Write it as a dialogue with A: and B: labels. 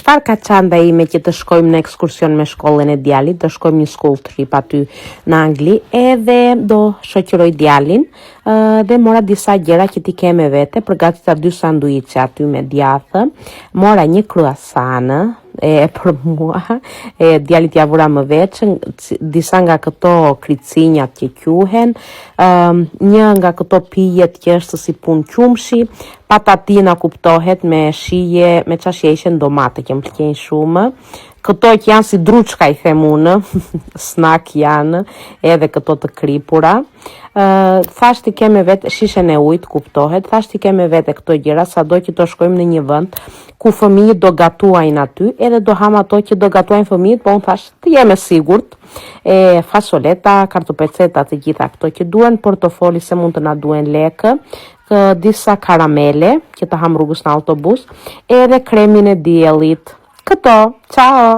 A: çfarë ka çanta ime që të shkojmë në ekskursion me shkollën e djalit, do shkojmë një school trip aty në Angli, edhe do shoqëroj djalin, dhe mora disa gjëra që ti ke me vete, përgatita 2 sanduiçe aty me djathë, mora një croissant për mua, djalit ja vura më veç, disa nga këto kricinjat që quhen, një nga këto pijet që është si pun qumshi, patatina kuptohet me shije, me qashje ishen domate që më pëlqejnë shumë, këto që janë si druçka i them unë, snack janë, edhe këto të kripura. Thash ti keme vetë shishen e ujit, kuptohet, thash ti keme vetë këto gjëra, sado që të shkojmë në një vend ku fëmijët do gatuajnë aty, edhe do ham ato që do gatuajnë fëmijët, po unë thash të jeme sigurt, fasoleta, kartopeceta, të gjitha këto që duen, portofoli se mund të na duen lekë, disa karamele që të ham rrugës në autobus, edhe kremin e diellit. Këto, ciao!